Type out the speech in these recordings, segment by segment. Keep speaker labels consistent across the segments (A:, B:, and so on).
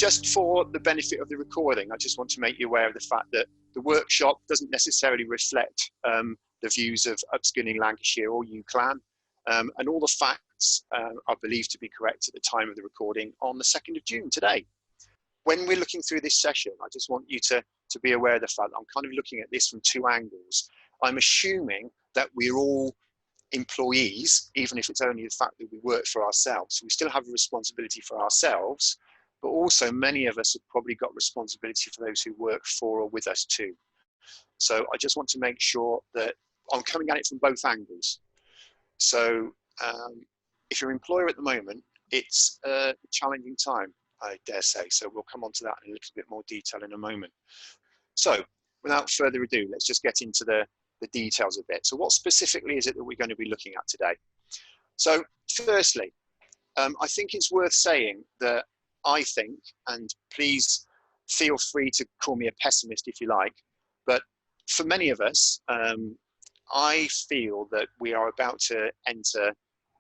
A: just for the benefit of the recording, I just want to make you aware of the fact that the workshop doesn't necessarily reflect the views of Upskilling Lancashire or UCLan, and all the facts are believed to be correct at the time of the recording on the 2nd of June today. When we're looking through this session, I just want you to be aware of the fact that I'm kind of looking at this from two angles. I'm assuming that we're all employees, even if it's only the fact that we work for ourselves. So we still have a responsibility for ourselves, but also many of us have probably got responsibility for those who work for or with us too. So I just want to make sure that I'm coming at it from both angles. So if you're an employer at the moment, it's a challenging time, I dare say. So we'll come on to that in a little bit more detail in a moment. So without further ado, let's just get into the details a bit. So what specifically is it that we're going to be looking at today? So firstly, I think it's worth saying that I think, and please feel free to call me a pessimist if you like, but for many of us, I feel that we are about to enter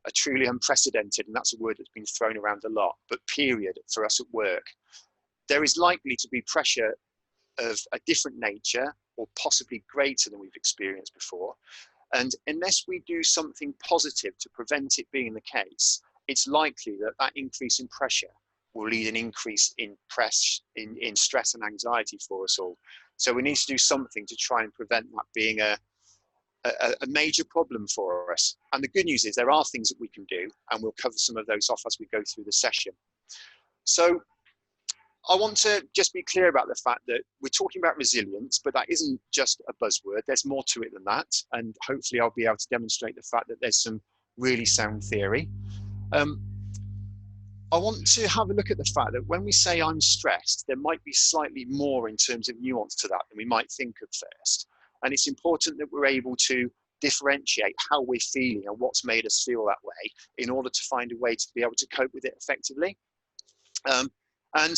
A: a truly unprecedented, and that's a word that's been thrown around a lot, but period for us at work. There is likely to be pressure of a different nature or possibly greater than we've experienced before. And unless we do something positive to prevent it being the case, it's likely that that increase in pressure will lead an increase in stress and anxiety for us all. So we need to do something to try and prevent that being a major problem for us. And the good news is there are things that we can do, and we'll cover some of those off as we go through the session. So I want to just be clear about the fact that we're talking about resilience, but that isn't just a buzzword. There's more to it than that. And hopefully I'll be able to demonstrate the fact that there's some really sound theory. I want to have a look at the fact that when we say I'm stressed, there might be slightly more in terms of nuance to that than we might think at first. And it's important that we're able to differentiate how we're feeling and what's made us feel that way in order to find a way to be able to cope with it effectively. And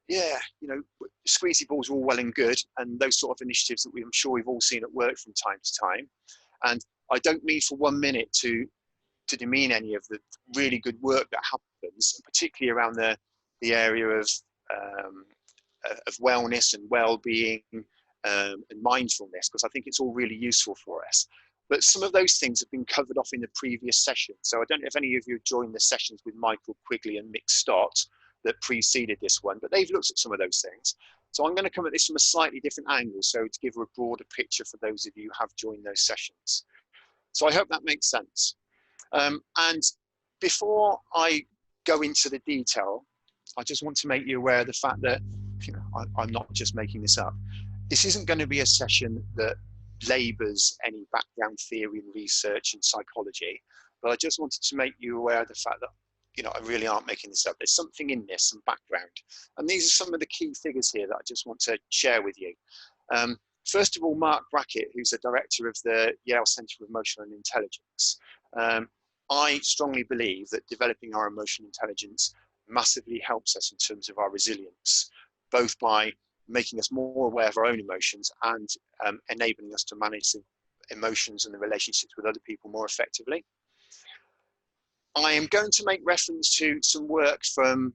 A: yeah, you know, squeezy balls are all well and good, and those sort of initiatives that I'm sure we've all seen at work from time to time. And I don't mean for 1 minute to demean any of the really good work that happens, particularly around the area of wellness and well-being and mindfulness, because I think it's all really useful for us. But some of those things have been covered off in the previous session. So I don't know if any of you have joined the sessions with Michael Quigley and Mick Stott that preceded this one, but they've looked at some of those things. So I'm going to come at this from a slightly different angle, so to give a broader picture for those of you who have joined those sessions. So I hope that makes sense. And before I go into the detail, I just want to make you aware of the fact that, you know, I'm not just making this up. This isn't going to be a session that labours any background theory and research and psychology, but I just wanted to make you aware of the fact that, you know, I really aren't making this up. There's something in this, some background. And these are some of the key figures here that I just want to share with you. First of all, Mark Brackett, who's the director of the Yale Centre for Emotional Intelligence. I strongly believe that developing our emotional intelligence massively helps us in terms of our resilience, both by making us more aware of our own emotions and enabling us to manage the emotions and the relationships with other people more effectively. I am going to make reference to some work from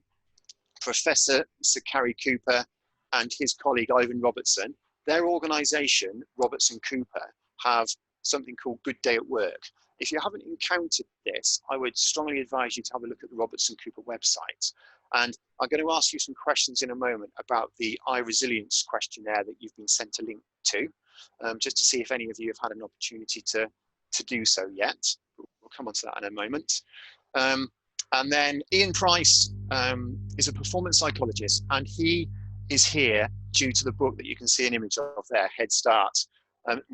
A: Professor Sir Cary Cooper and his colleague Ivan Robertson. Their organisation, Robertson Cooper, have something called Good Day at Work. If you haven't encountered this, I would strongly advise you to have a look at the Robertson Cooper website. And I'm going to ask you some questions in a moment about the iResilience questionnaire that you've been sent a link to, just to see if any of you have had an opportunity to do so yet. We'll come on to that in a moment. And then Ian Price is a performance psychologist, and he is here due to the book that you can see an image of there, Head Start.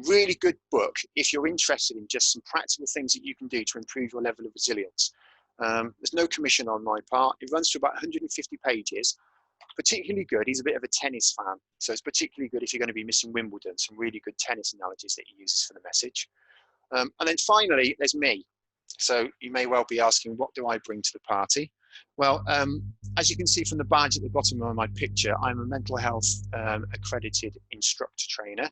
A: Really good book if you're interested in just some practical things that you can do to improve your level of resilience. There's no commission on my part. It runs to about 150 pages. Particularly good, he's a bit of a tennis fan, so it's particularly good if you're going to be missing Wimbledon, some really good tennis analogies that he uses for the message. And then finally, there's me. So you may well be asking, what do I bring to the party? Well, as you can see from the badge at the bottom of my picture, I'm a mental health accredited instructor trainer.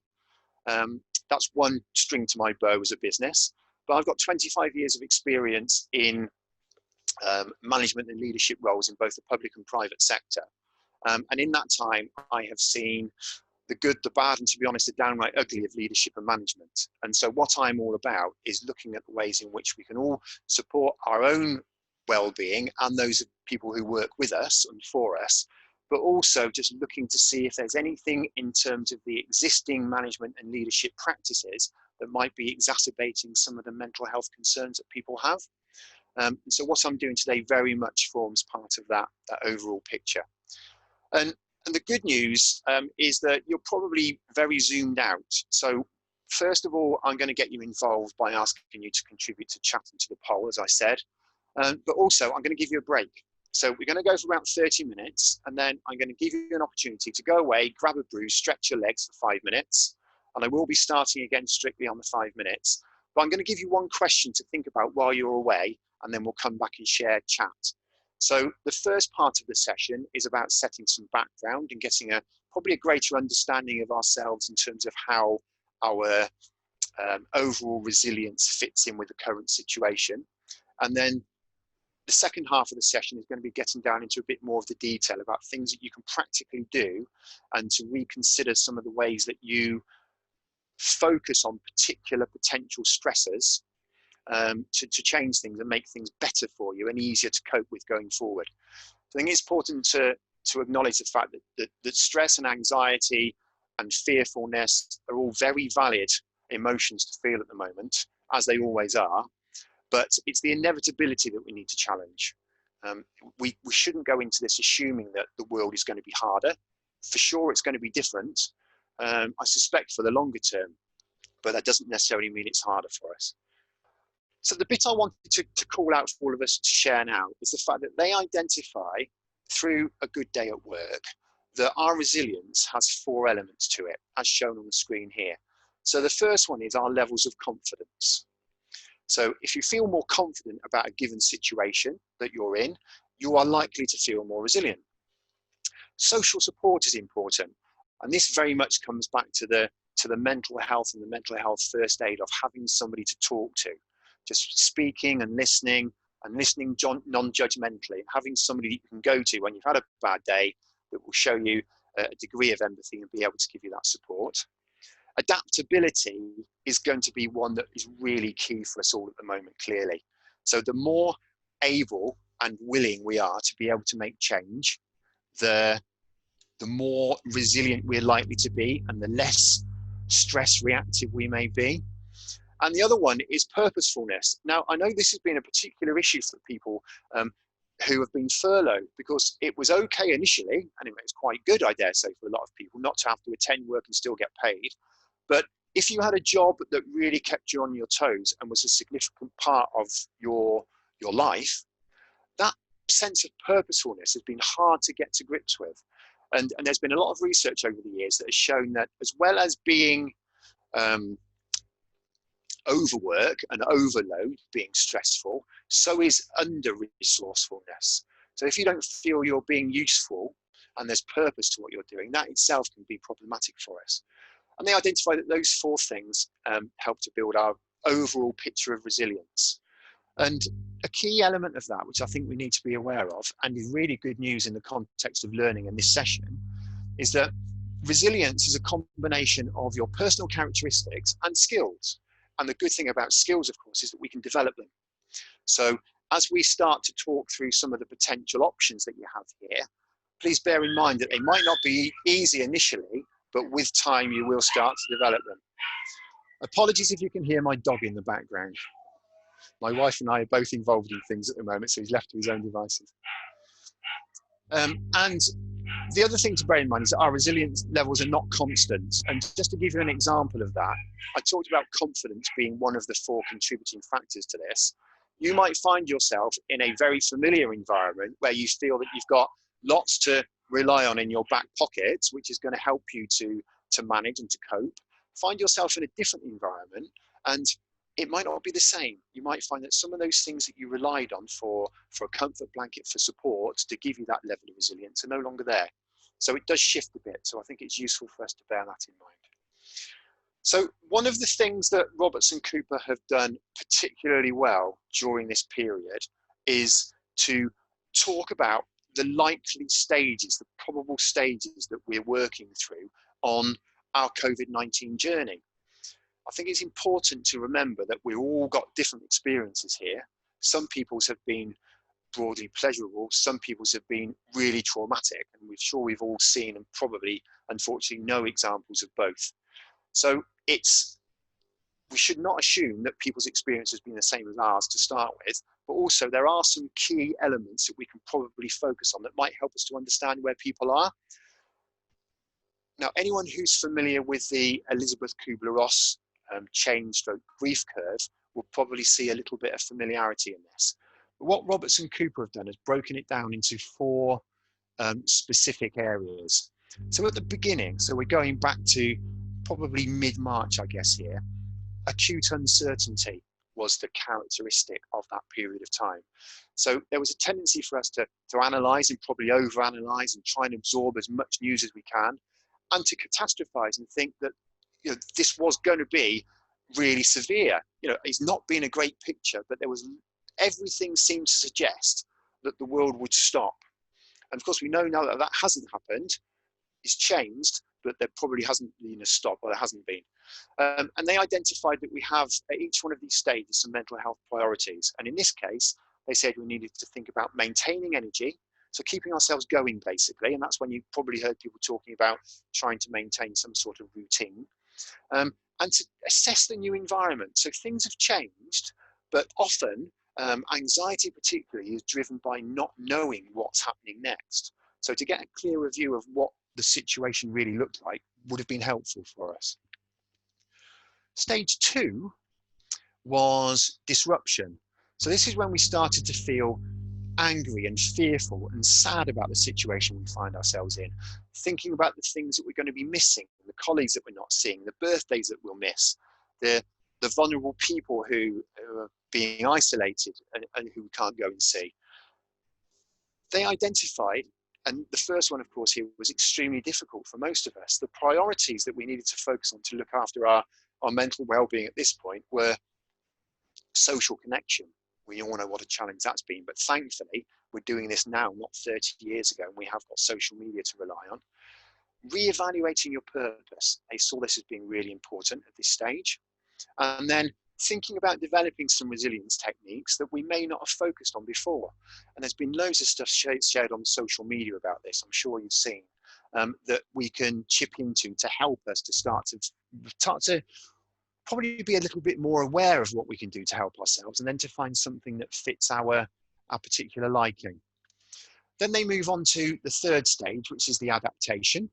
A: That's one string to my bow as a business, but I've got 25 years of experience in management and leadership roles in both the public and private sector. And in that time, I have seen the good, the bad, and to be honest, the downright ugly of leadership and management. And so what I'm all about is looking at the ways in which we can all support our own well-being and those of people who work with us and for us, but also just looking to see if there's anything in terms of the existing management and leadership practices that might be exacerbating some of the mental health concerns that people have. So what I'm doing today very much forms part of that overall picture. And the good news is that you're probably very zoomed out. So first of all, I'm going to get you involved by asking you to contribute to chat and to the poll, as I said. But also, I'm going to give you a break. So we're going to go for about 30 minutes, and then I'm going to give you an opportunity to go away, grab a brew, stretch your legs for 5 minutes. And I will be starting again strictly on the 5 minutes. But I'm going to give you one question to think about while you're away, and then we'll come back and share chat. So the first part of the session is about setting some background and getting probably a greater understanding of ourselves in terms of how our overall resilience fits in with the current situation. And then the second half of the session is going to be getting down into a bit more of the detail about things that you can practically do and to reconsider some of the ways that you focus on particular potential stressors to change things and make things better for you and easier to cope with going forward. So I think it's important to acknowledge the fact that stress and anxiety and fearfulness are all very valid emotions to feel at the moment, as they always are, but it's the inevitability that we need to challenge. We shouldn't go into this assuming that the world is going to be harder. For sure, it's going to be different. I suspect for the longer term, but that doesn't necessarily mean it's harder for us. So the bit I wanted to call out for all of us to share now is the fact that they identify through a good day at work that our resilience has 4 elements to it, as shown on the screen here. So the first one is our levels of confidence. So if you feel more confident about a given situation that you're in, you are likely to feel more resilient. Social support is important. And this very much comes back to the mental health and the mental health first aid of having somebody to talk to. Just speaking and listening non-judgmentally, having somebody that you can go to when you've had a bad day that will show you a degree of empathy and be able to give you that support. Adaptability is going to be one that is really key for us all at the moment, clearly. So the more able and willing we are to be able to make change, the more resilient we're likely to be and the less stress reactive we may be. And the other one is purposefulness. Now, I know this has been a particular issue for people who have been furloughed, because it was okay initially, and it was quite good, I dare say, for a lot of people not to have to attend work and still get paid. But if you had a job that really kept you on your toes and was a significant part of your life, that sense of purposefulness has been hard to get to grips with. And there's been a lot of research over the years that has shown that as well as being overwork and overload being stressful, so is under-resourcefulness. So if you don't feel you're being useful and there's purpose to what you're doing, that itself can be problematic for us. And they identify that those 4 things help to build our overall picture of resilience. And a key element of that, which I think we need to be aware of, and is really good news in the context of learning in this session, is that resilience is a combination of your personal characteristics and skills. And the good thing about skills, of course, is that we can develop them. So as we start to talk through some of the potential options that you have here, please bear in mind that they might not be easy initially, but with time you will start to develop them. Apologies if you can hear my dog in the background. My wife and I are both involved in things at the moment, so he's left to his own devices. And the other thing to bear in mind is that our resilience levels are not constant. And just to give you an example of that, I talked about confidence being one of the 4 contributing factors to this. You might find yourself in a very familiar environment where you feel that you've got lots to rely on in your back pocket, which is going to help you to manage and to cope. Find yourself in a different environment and it might not be the same. You might find that some of those things that you relied on for a comfort blanket, for support, to give you that level of resilience are no longer there. So it does shift a bit. So I think it's useful for us to bear that in mind. So one of the things that Roberts and Cooper have done particularly well during this period is to talk about the likely stages, the probable stages that we're working through on our COVID-19 journey. I think it's important to remember that we've all got different experiences here. Some people's have been broadly pleasurable, some people's have been really traumatic, and we're sure we've all seen and probably, unfortunately, know examples of both. So we should not assume that people's experience has been the same as ours to start with, but also there are some key elements that we can probably focus on that might help us to understand where people are. Now, anyone who's familiar with the Elizabeth Kubler-Ross change/grief curve will probably see a little bit of familiarity in this. But what Roberts and Cooper have done is broken it down into 4 specific areas. So at the beginning, so we're going back to probably mid-March, I guess here, acute uncertainty was the characteristic of that period of time. So there was a tendency for us to analyse and probably overanalyse and try and absorb as much news as we can, and to catastrophise and think that this was going to be really severe. It's not been a great picture, but everything seemed to suggest that the world would stop. And of course, we know now that that hasn't happened. It's changed, but there probably hasn't been a stop, or there hasn't been. And they identified that we have at each one of these stages some mental health priorities. And in this case, they said we needed to think about maintaining energy, so keeping ourselves going basically. And that's when you probably heard people talking about trying to maintain some sort of routine, and to assess the new environment. So things have changed, but often anxiety particularly is driven by not knowing what's happening next. So to get a clearer view of what the situation really looked like would have been helpful for us. Stage 2 was disruption. So this is when we started to feel angry and fearful and sad about the situation we find ourselves in, thinking about the things that we're going to be missing, the colleagues that we're not seeing, the birthdays that we'll miss, the vulnerable people who are being isolated and who we can't go and see. They identified, and the first one, of course, here was extremely difficult for most of us. The priorities that we needed to focus on to look after our mental well-being at this point were social connection. We all know what a challenge that's been, but thankfully, we're doing this now, not 30 years ago, and we have got social media to rely on. Reevaluating your purpose. They saw this as being really important at this stage. And then thinking about developing some resilience techniques that we may not have focused on before. And there's been loads of stuff shared on social media about this, I'm sure you've seen, that we can chip into to help us to start to probably be a little bit more aware of what we can do to help ourselves, and then to find something that fits our particular liking. Then they move on to the 3rd stage, which is the adaptation.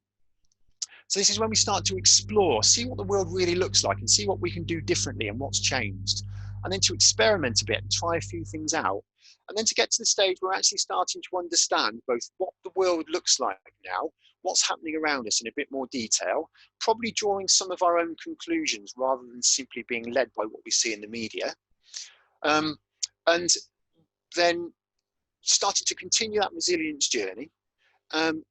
A: So this is when we start to explore, see what the world really looks like and see what we can do differently and what's changed. And then to experiment a bit and try a few things out. And then to get to the stage where we're actually starting to understand both what the world looks like now, what's happening around us in a bit more detail, probably drawing some of our own conclusions rather than simply being led by what we see in the media. And then starting to continue that resilience journey. And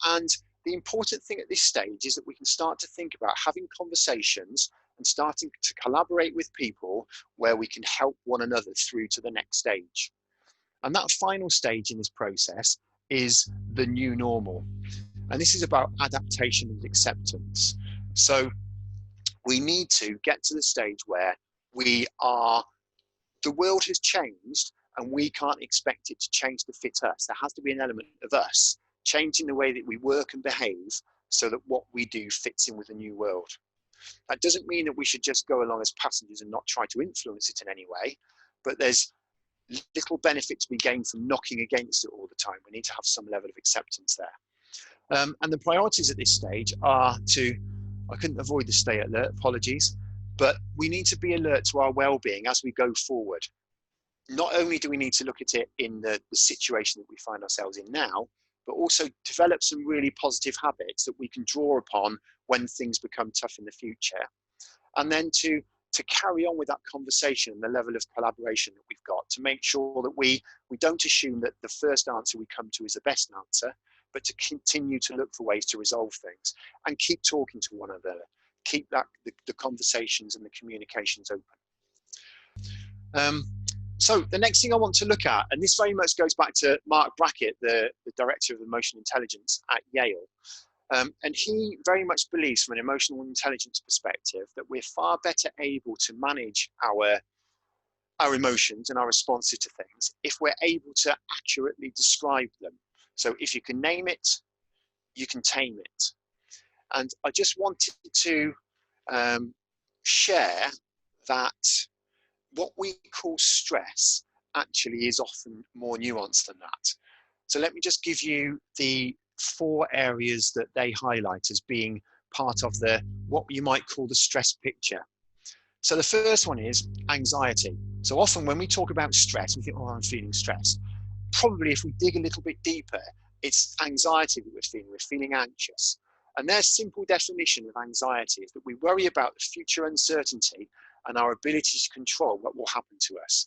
A: the important thing at this stage is that we can start to think about having conversations and starting to collaborate with people where we can help one another through to the next stage. And that final stage in this process is the new normal. And this is about adaptation and acceptance. So we need to get to the stage where the world has changed and we can't expect it to change to fit us. There has to be an element of us changing the way that we work and behave so that what we do fits in with the new world. That doesn't mean that we should just go along as passengers and not try to influence it in any way, but there's little benefit to be gained from knocking against it all the time. We need to have some level of acceptance there. And the priorities at this stage are I couldn't avoid the stay alert, apologies, but we need to be alert to our well-being as we go forward. Not only do we need to look at it in the situation that we find ourselves in now, but also develop some really positive habits that we can draw upon when things become tough in the future. And then to carry on with that conversation and the level of collaboration that we've got, to make sure that we don't assume that the first answer we come to is the best answer, but to continue to look for ways to resolve things and keep talking to one another, keep the conversations and the communications open. So the next thing I want to look at, and this very much goes back to Mark Brackett, the director of emotional intelligence at Yale, and he very much believes from an emotional intelligence perspective that we're far better able to manage our emotions and our responses to things if we're able to accurately describe them. So if you can name it, you can tame it. And I just wanted to share that what we call stress actually is often more nuanced than that. So let me just give you the 4 areas that they highlight as being part of the what you might call the stress picture. So the first one is anxiety. So often when we talk about stress, we think, oh, I'm feeling stressed. Probably if we dig a little bit deeper, it's anxiety that we're feeling anxious. And their simple definition of anxiety is that we worry about the future uncertainty and our ability to control what will happen to us.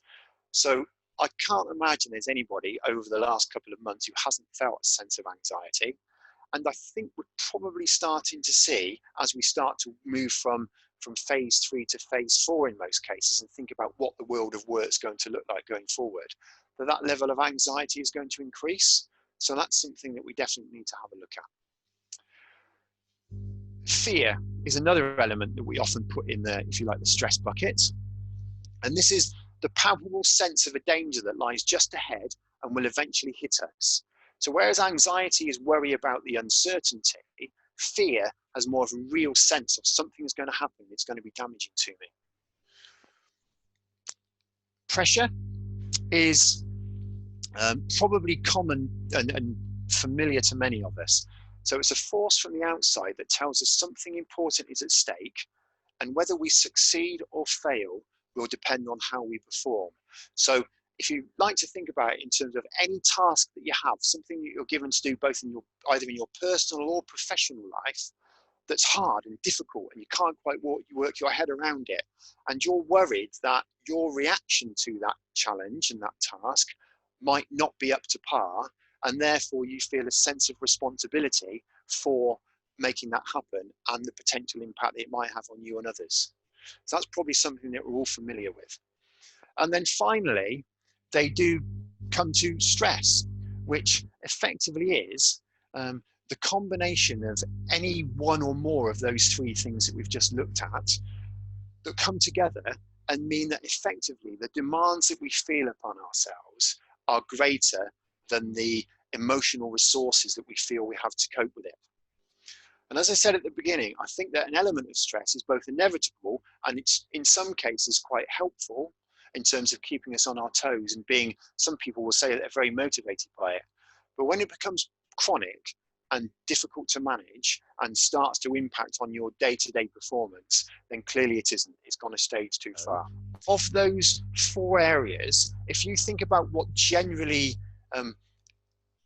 A: So I can't imagine there's anybody over the last couple of months who hasn't felt a sense of anxiety. And I think we're probably starting to see, as we start to move from phase 3 to phase 4 in most cases, and think about what the world of work is going to look like going forward, that level of anxiety is going to increase. So that's something that we definitely need to have a look at. Fear is another element that we often put in the, if you like, the stress bucket. And this is the palpable sense of a danger that lies just ahead and will eventually hit us. So whereas anxiety is worry about the uncertainty, fear has more of a real sense of something is going to happen, it's going to be damaging to me. Pressure is probably common and familiar to many of us. So it's a force from the outside that tells us something important is at stake, and whether we succeed or fail will depend on how we perform. So if you like to think about it in terms of any task that you have, something that you're given to do both in your, either in your personal or professional life, that's hard and difficult and you can't quite work your head around it, and you're worried that your reaction to that challenge and that task might not be up to par, and therefore you feel a sense of responsibility for making that happen and the potential impact that it might have on you and others. So that's probably something that we're all familiar with. And then finally, they do come to stress, which effectively is the combination of any one or more of those 3 things that we've just looked at that come together and mean that effectively the demands that we feel upon ourselves are greater than the emotional resources that we feel we have to cope with it. And as I said at the beginning, I think that an element of stress is both inevitable and it's in some cases quite helpful in terms of keeping us on our toes and being, some people will say that they're very motivated by it. But when it becomes chronic and difficult to manage and starts to impact on your day-to-day performance, then clearly it isn't. It's gone a stage too far. Of those 4 areas, if you think about what generally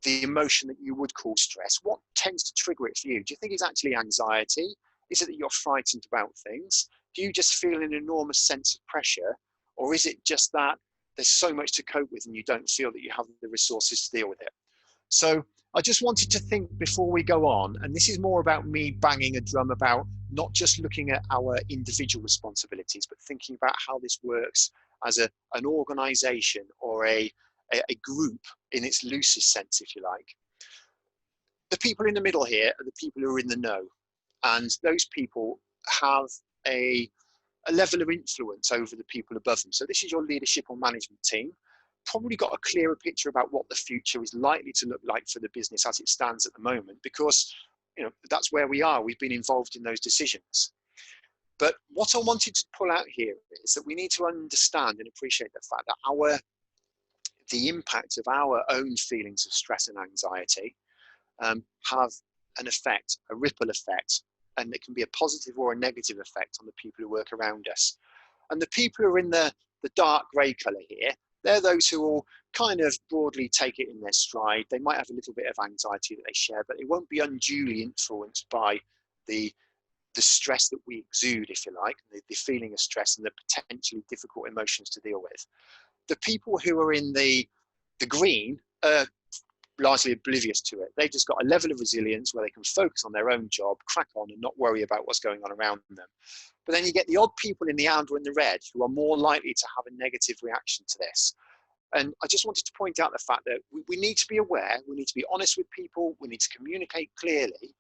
A: the emotion that you would call stress, what tends to trigger it for you? Do you think it's actually anxiety? Is it that you're frightened about things? Do you just feel an enormous sense of pressure? Or is it just that there's so much to cope with and you don't feel that you have the resources to deal with it? So I just wanted to think before we go on, and this is more about me banging a drum about not just looking at our individual responsibilities, but thinking about how this works as an organization or a group in its loosest sense, if you like. The people in the middle here are the people who are in the know, and those people have a level of influence over the people above them. So this is your leadership or management team. Probably got a clearer picture about what the future is likely to look like for the business as it stands at the moment, because that's where we are. We've been involved in those decisions. But what I wanted to pull out here is that we need to understand and appreciate the fact that the impact of our own feelings of stress and anxiety have an effect, a ripple effect, and it can be a positive or a negative effect on the people who work around us. And the people who are in the dark grey colour here, they're those who will kind of broadly take it in their stride. They might have a little bit of anxiety that they share, but it won't be unduly influenced by the stress that we exude, if you like, the feeling of stress and the potentially difficult emotions to deal with. The people who are in the green are largely oblivious to it. They've just got a level of resilience where they can focus on their own job, crack on and not worry about what's going on around them. But then you get the odd people in the amber and the red who are more likely to have a negative reaction to this. And I just wanted to point out the fact that we need to be aware, we need to be honest with people, we need to communicate clearly,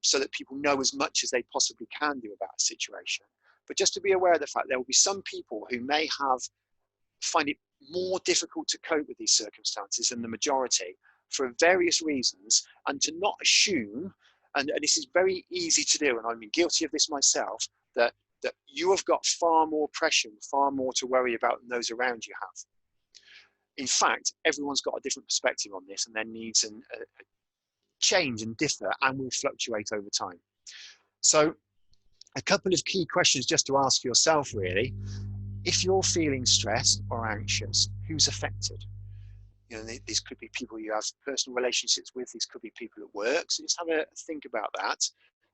A: so that people know as much as they possibly can do about a situation. But just to be aware of the fact there will be some people who may find it more difficult to cope with these circumstances than the majority for various reasons, and to not assume, and this is very easy to do, and I've been guilty of this myself, that you have got far more pressure, far more to worry about than those around you have. In fact, everyone's got a different perspective on this, and their needs and change and differ and will fluctuate over time. So a couple of key questions just to ask yourself really. If you're feeling stressed or anxious, who's affected? You know, these could be people you have personal relationships with, these could be people at work. So just have a think about that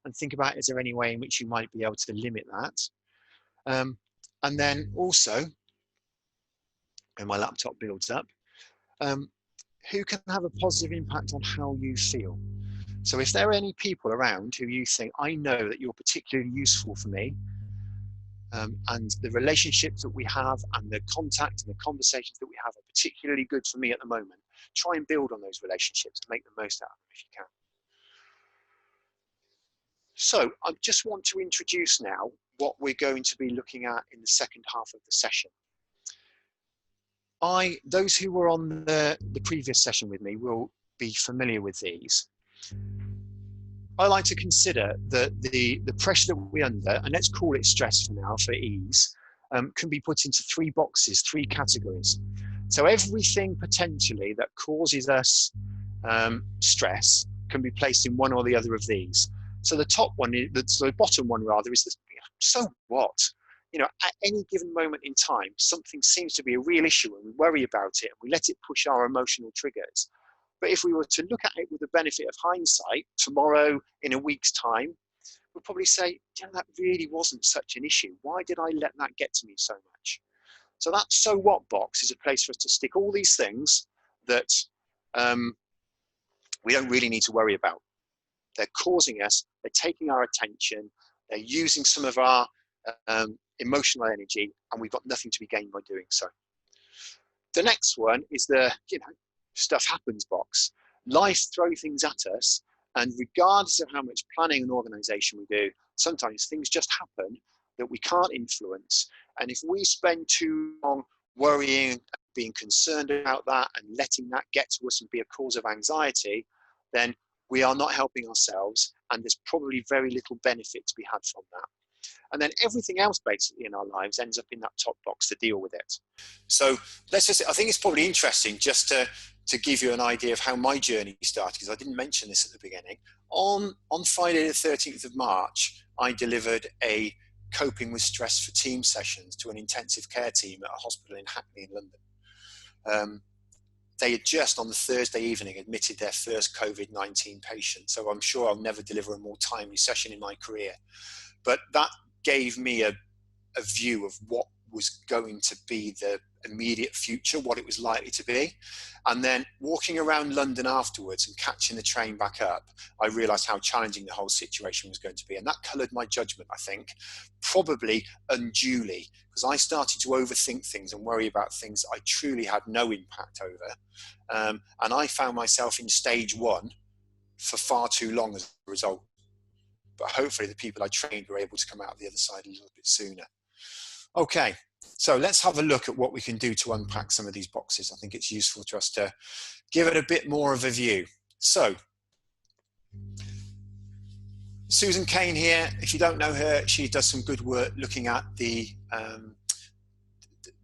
A: and think about, is there any way in which you might be able to limit that? And then also, when my laptop builds up, who can have a positive impact on how you feel? So if there are any people around who you think, I know that you're particularly useful for me, and the relationships that we have and the contact and the conversations that we have are particularly good for me at the moment, try and build on those relationships and make the most out of them if you can. So I just want to introduce now what we're going to be looking at in the second half of the session. Those who were on the previous session with me will be familiar with these. I like to consider that the pressure that we're under, and let's call it stress for now for ease, can be put into three boxes, three categories. So everything potentially that causes us stress can be placed in one or the other of these. So the top one, the bottom one rather, is this, so what? You know, at any given moment in time, something seems to be a real issue and we worry about it and we let it push our emotional triggers. But if we were to look at it with the benefit of hindsight, tomorrow, in a week's time, we'll probably say, yeah, that really wasn't such an issue. Why did I let that get to me so much? So that so what box is a place for us to stick all these things that we don't really need to worry about. They're causing us, they're taking our attention, they're using some of our emotional energy, and we've got nothing to be gained by doing so. The next one is the, stuff happens box. Life throws things at us, and regardless of how much planning and organization we do, sometimes things just happen that we can't influence. And if we spend too long worrying, being concerned about that and letting that get to us and be a cause of anxiety, then we are not helping ourselves, and there's probably very little benefit to be had from that. And then everything else basically in our lives ends up in that top box to deal with it. So I think it's probably interesting just to give you an idea of how my journey started, because I didn't mention this at the beginning. On Friday the 13th of March, I delivered a coping with stress for team sessions to an intensive care team at a hospital in Hackney in London. They had just on the Thursday evening admitted their first COVID-19 patient. So I'm sure I'll never deliver a more timely session in my career. But that gave me a view of what was going to be the immediate future, what it was likely to be. And then walking around London afterwards and catching the train back up, I realized how challenging the whole situation was going to be. And that colored my judgment, I think, probably unduly, because I started to overthink things and worry about things I truly had no impact over. And I found myself in stage one for far too long as a result. But hopefully the people I trained were able to come out the other side a little bit sooner. Okay, so let's have a look at what we can do to unpack some of these boxes. I think it's useful to us to give it a bit more of a view. So, Susan Kane here. If you don't know her, she does some good work looking at the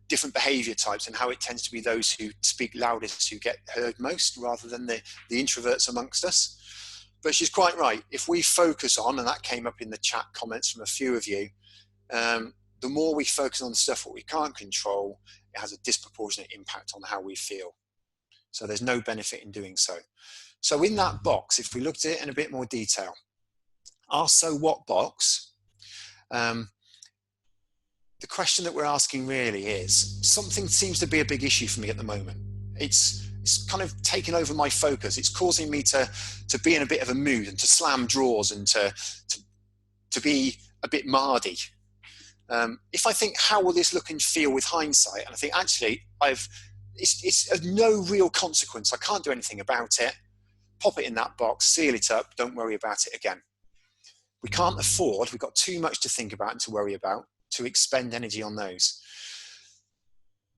A: different behavior types and how it tends to be those who speak loudest who get heard most, rather than the introverts amongst us. But she's quite right. If we focus on, and that came up in the chat comments from a few of you, the more we focus on the stuff that we can't control, it has a disproportionate impact on how we feel. So there's no benefit in doing so. So in that box, if we looked at it in a bit more detail, our so what box, the question that we're asking really is, something seems to be a big issue for me at the moment. It's kind of taken over my focus. It's causing me to be in a bit of a mood and to slam drawers and to be a bit mardy. If I think, how will this look and feel with hindsight? And I think, actually, it's of no real consequence. I can't do anything about it. Pop it in that box, seal it up, don't worry about it again. We can't afford, we've got too much to think about and to worry about, to expend energy on those.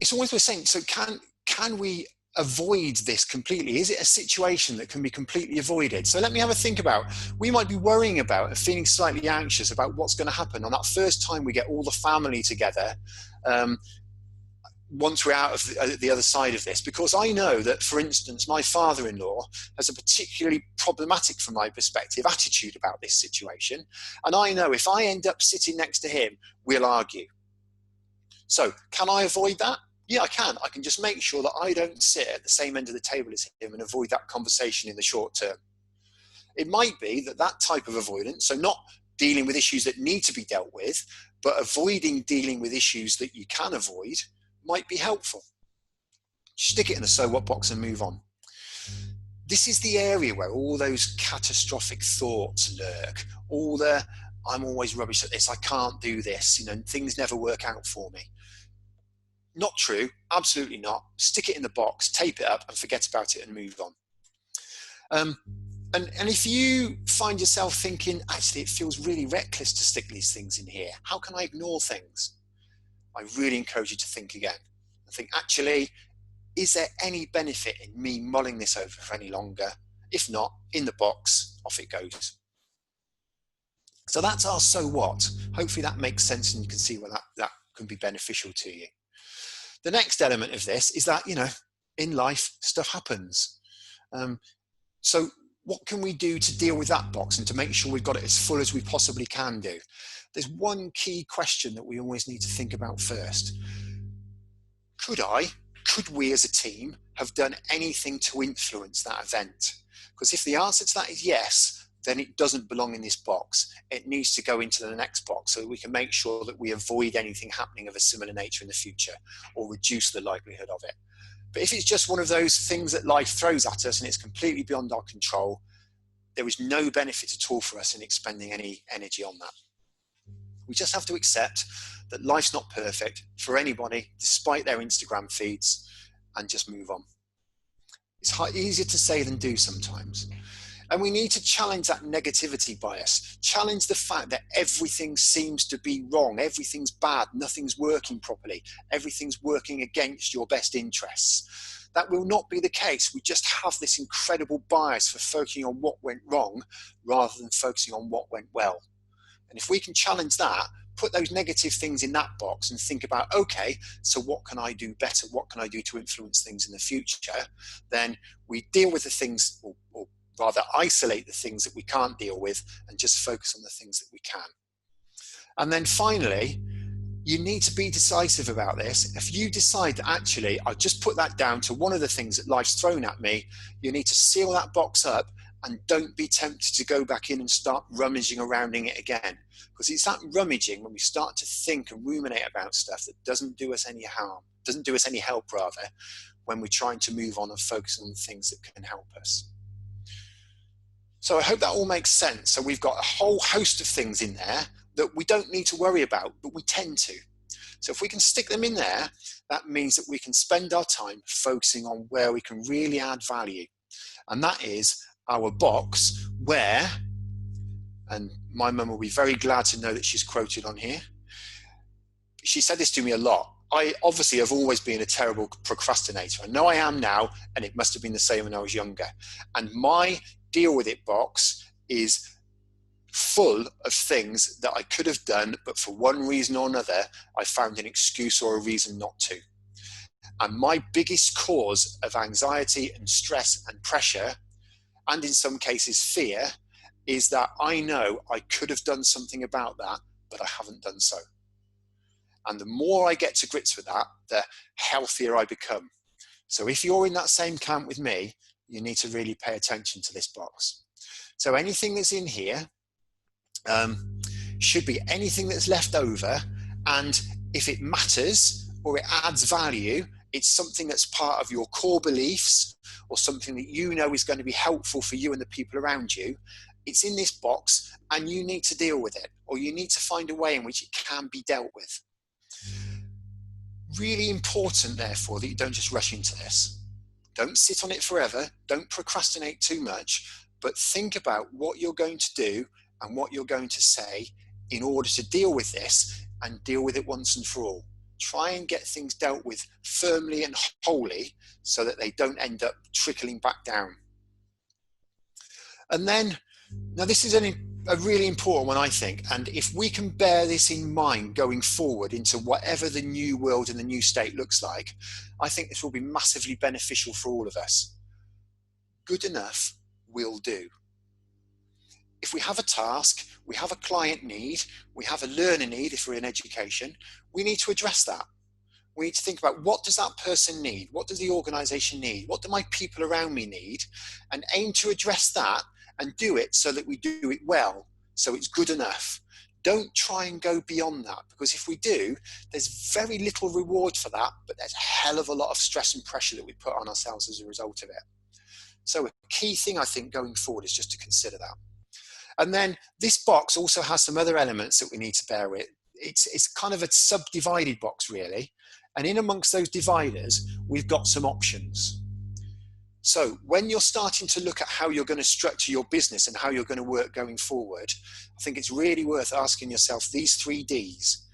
A: It's always we're saying, so can we avoid this completely? Is it a situation that can be completely avoided? So let me have a think about, we might be worrying about and feeling slightly anxious about what's going to happen on that first time we get all the family together, once we're out of the other side of this, because I know that, for instance, my father-in-law has a particularly problematic, from my perspective, attitude about this situation. And I know if I end up sitting next to him, we'll argue. So can I avoid that? Yeah, I can. I can just make sure that I don't sit at the same end of the table as him and avoid that conversation in the short term. It might be that type of avoidance, so not dealing with issues that need to be dealt with, but avoiding dealing with issues that you can avoid, might be helpful. Stick it in a so what box and move on. This is the area where all those catastrophic thoughts lurk. All the, I'm always rubbish at this, I can't do this, things never work out for me. Not true, absolutely not. Stick it in the box, tape it up and forget about it and move on. And if you find yourself thinking, actually it feels really reckless to stick these things in here, how can I ignore things? I really encourage you to think again and think, actually, is there any benefit in me mulling this over for any longer? If not, in the box, off it goes. So that's our so what. Hopefully that makes sense and you can see where that can be beneficial to you. The next element of this is that, in life, stuff happens. So what can we do to deal with that box and to make sure we've got it as full as we possibly can do? There's one key question that we always need to think about first. Could we as a team have done anything to influence that event? Because if the answer to that is yes, then it doesn't belong in this box. It needs to go into the next box so that we can make sure that we avoid anything happening of a similar nature in the future or reduce the likelihood of it. But if it's just one of those things that life throws at us and it's completely beyond our control, there is no benefit at all for us in expending any energy on that. We just have to accept that life's not perfect for anybody, despite their Instagram feeds, and just move on. It's easier to say than do sometimes. And we need to challenge that negativity bias, challenge the fact that everything seems to be wrong, everything's bad, nothing's working properly, everything's working against your best interests. That will not be the case. We just have this incredible bias for focusing on what went wrong rather than focusing on what went well. And if we can challenge that, put those negative things in that box and think about, okay, so what can I do better? What can I do to influence things in the future? Then we deal with the things, or rather isolate the things that we can't deal with and just focus on the things that we can. And then finally, you need to be decisive about this. If you decide that actually, I'll just put that down to one of the things that life's thrown at me, you need to seal that box up and don't be tempted to go back in and start rummaging around in it again. Because it's that rummaging when we start to think and ruminate about stuff that doesn't do us any harm, doesn't do us any help rather, when we're trying to move on and focus on the things that can help us. So I hope that all makes sense. So we've got a whole host of things in there that we don't need to worry about, but we tend to. So if we can stick them in there, that means that we can spend our time focusing on where we can really add value. And that is our box where, and my mum will be very glad to know that she's quoted on here. She said this to me a lot. I obviously have always been a terrible procrastinator. I know I am now, and it must have been the same when I was younger. And my deal with it box is full of things that I could have done, but for one reason or another, I found an excuse or a reason not to. And my biggest cause of anxiety and stress and pressure, and in some cases fear, is that I know I could have done something about that, but I haven't done so. And the more I get to grips with that, the healthier I become. So if you're in that same camp with me, you need to really pay attention to this box. So anything that's in here should be anything that's left over, and if it matters or it adds value, it's something that's part of your core beliefs or something that you know is going to be helpful for you and the people around you, it's in this box and you need to deal with it, or you need to find a way in which it can be dealt with. Really important, therefore, that you don't just rush into this. Don't sit on it forever. Don't procrastinate too much, but think about what you're going to do and what you're going to say in order to deal with this and deal with it once and for all. Try and get things dealt with firmly and wholly so that they don't end up trickling back down. And then, now this is a really important one, I think, and if we can bear this in mind going forward into whatever the new world and the new state looks like, I think this will be massively beneficial for all of us. Good enough will do. If we have a task, we have a client need, we have a learner need if we're in education, we need to address that. We need to think about, what does that person need? What does the organisation need? What do my people around me need? And aim to address that and do it so that we do it well, so it's good enough. Don't try and go beyond that, because if we do, there's very little reward for that, but there's a hell of a lot of stress and pressure that we put on ourselves as a result of it. So a key thing, I think, going forward is just to consider that. And then this box also has some other elements that we need to bear with. It's kind of a subdivided box, really. And in amongst those dividers, we've got some options. So when you're starting to look at how you're going to structure your business and how you're going to work going forward, I think it's really worth asking yourself these 3 Ds.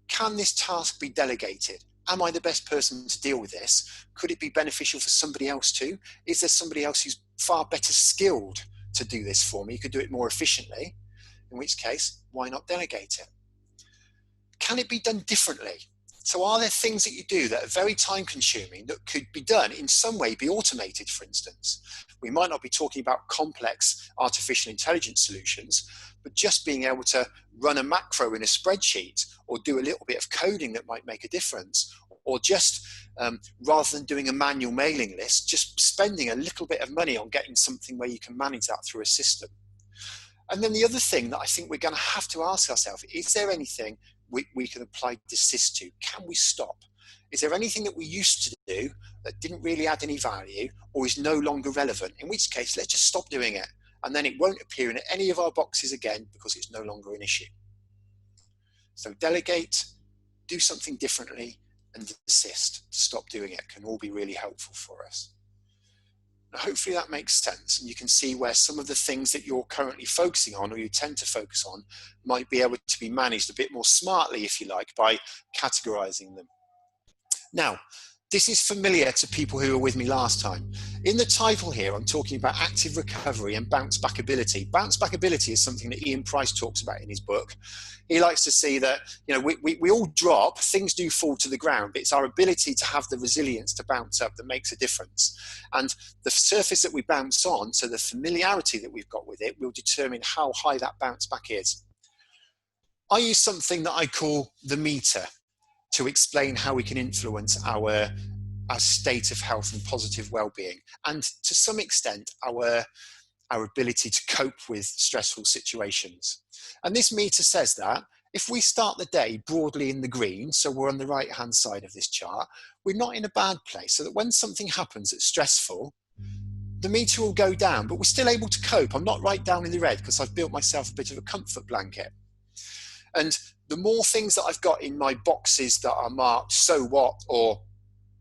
A: Can this task be delegated? Am I the best person to deal with this? Could it be beneficial for somebody else too? Is there somebody else who's far better skilled to do this for me? You could do it more efficiently, in which case, why not delegate it? Can it be done differently? So are there things that you do that are very time consuming that could be done in some way, be automated, for instance? We might not be talking about complex artificial intelligence solutions, but just being able to run a macro in a spreadsheet or do a little bit of coding that might make a difference, or just rather than doing a manual mailing list, just spending a little bit of money on getting something where you can manage that through a system. And then the other thing that I think we're going to have to ask ourselves, is there anything we can apply desist to? Can we stop? Is there anything that we used to do that didn't really add any value or is no longer relevant? In which case, let's just stop doing it. And then it won't appear in any of our boxes again because it's no longer an issue. So delegate, do something differently, and desist. Stop doing it can all be really helpful for us. Now, hopefully that makes sense, and you can see where some of the things that you're currently focusing on, or you tend to focus on, might be able to be managed a bit more smartly, if you like, by categorizing them. Now, this is familiar to people who were with me last time. In the title here, I'm talking about active recovery and bounce back ability. Bounce back ability is something that Ian Price talks about in his book. He likes to see that, you know, we all drop, things do fall to the ground, but it's our ability to have the resilience to bounce up that makes a difference. And the surface that we bounce on, so the familiarity that we've got with it, will determine how high that bounce back is. I use something that I call the meter to explain how we can influence our state of health and positive well-being, and to some extent our ability to cope with stressful situations. And this meter says that if we start the day broadly in the green, so we're on the right hand side of this chart, we're not in a bad place, so that when something happens that's stressful, the meter will go down, but we're still able to cope. I'm not right down in the red because I've built myself a bit of a comfort blanket. And the more things that I've got in my boxes that are marked so what, or,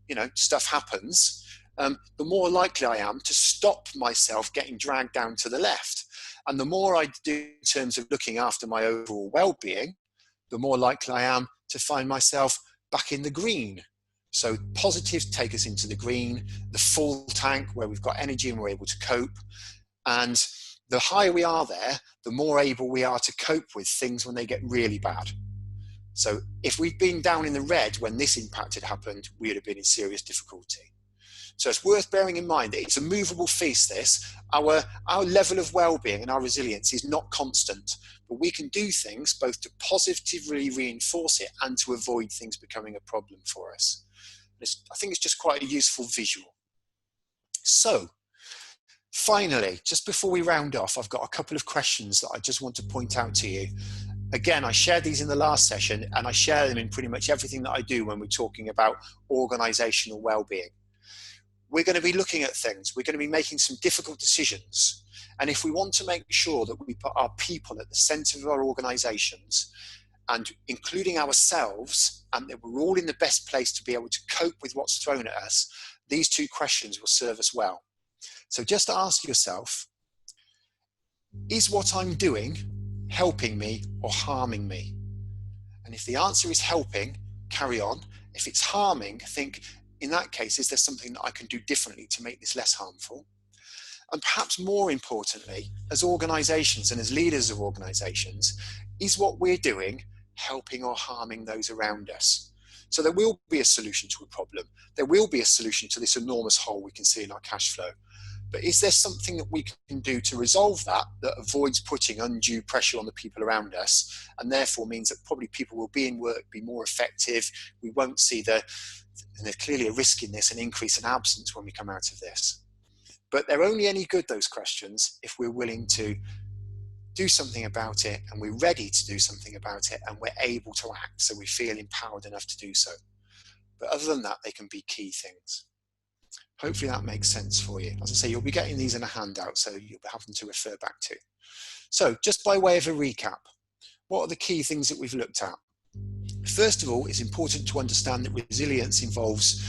A: you know, stuff happens, the more likely I am to stop myself getting dragged down to the left. And the more I do in terms of looking after my overall well-being, the more likely I am to find myself back in the green. So positives take us into the green, the full tank where we've got energy and we're able to cope. And the higher we are there, the more able we are to cope with things when they get really bad. So if we'd been down in the red when this impact had happened, we would have been in serious difficulty. So it's worth bearing in mind that it's a movable feast, this. Our level of well-being and our resilience is not constant, but we can do things both to positively reinforce it and to avoid things becoming a problem for us. I think it's just quite a useful visual. So, finally, just before we round off, I've got a couple of questions that I just want to point out to you. Again, I shared these in the last session, and I share them in pretty much everything that I do when we're talking about organizational well-being. We're going to be looking at things. We're going to be making some difficult decisions. And if we want to make sure that we put our people at the center of our organizations, and including ourselves, and that we're all in the best place to be able to cope with what's thrown at us, these two questions will serve us well. So just ask yourself, is what I'm doing helping me or harming me? And if the answer is helping, carry on. If it's harming, think, in that case, is there something that I can do differently to make this less harmful? And perhaps more importantly, as organizations and as leaders of organizations, is what we're doing helping or harming those around us? So there will be a solution to a problem. There will be a solution to this enormous hole we can see in our cash flow. But is there something that we can do to resolve that avoids putting undue pressure on the people around us, and therefore means that probably people will be in work, be more effective. We won't see and there's clearly a risk in this, an increase in absence when we come out of this. But they're only any good, those questions, if we're willing to do something about it, and we're ready to do something about it, and we're able to act, so we feel empowered enough to do so. But other than that, they can be key things. Hopefully that makes sense for you. As I say, you'll be getting these in a handout, so you'll have them to refer back to. So just by way of a recap, what are the key things that we've looked at? First of all, it's important to understand that resilience involves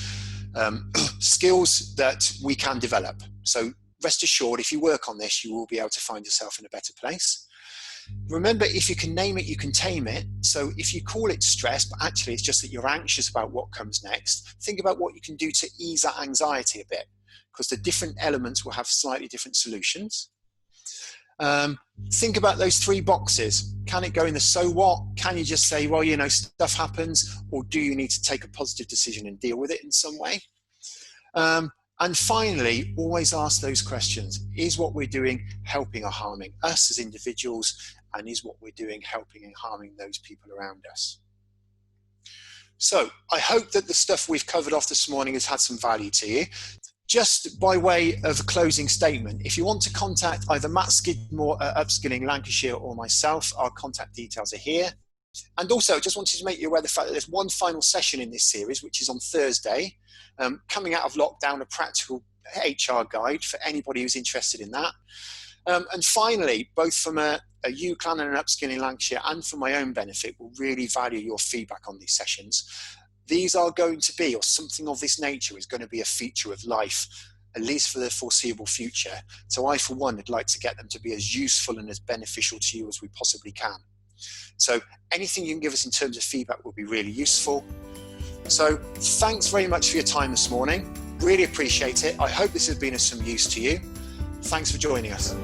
A: skills that we can develop. So rest assured, if you work on this, you will be able to find yourself in a better place. Remember, if you can name it, you can tame it. So if you call it stress, but actually it's just that you're anxious about what comes next, think about what you can do to ease that anxiety a bit, because the different elements will have slightly different solutions. Think about those 3 boxes. Can it go in the so what? Can you just say, well, you know, stuff happens, or do you need to take a positive decision and deal with it in some way? And finally, always ask those questions. Is what we're doing helping or harming us as individuals? And is what we're doing helping and harming those people around us? So I hope that the stuff we've covered off this morning has had some value to you. Just by way of a closing statement, if you want to contact either Matt Skidmore at Upskilling Lancashire or myself, our contact details are here. And also, I just wanted to make you aware of the fact that there's one final session in this series, which is on Thursday, coming out of lockdown, a practical HR guide for anybody who's interested in that. And finally, both from a UCLan and an Upskilling Lancashire and for my own benefit, we'll really value your feedback on these sessions. These are going to be, or something of this nature is going to be, a feature of life, at least for the foreseeable future. So I, for one, would like to get them to be as useful and as beneficial to you as we possibly can. So anything you can give us in terms of feedback will be really useful. So thanks very much for your time this morning. Really appreciate it. I hope this has been of some use to you. Thanks for joining us.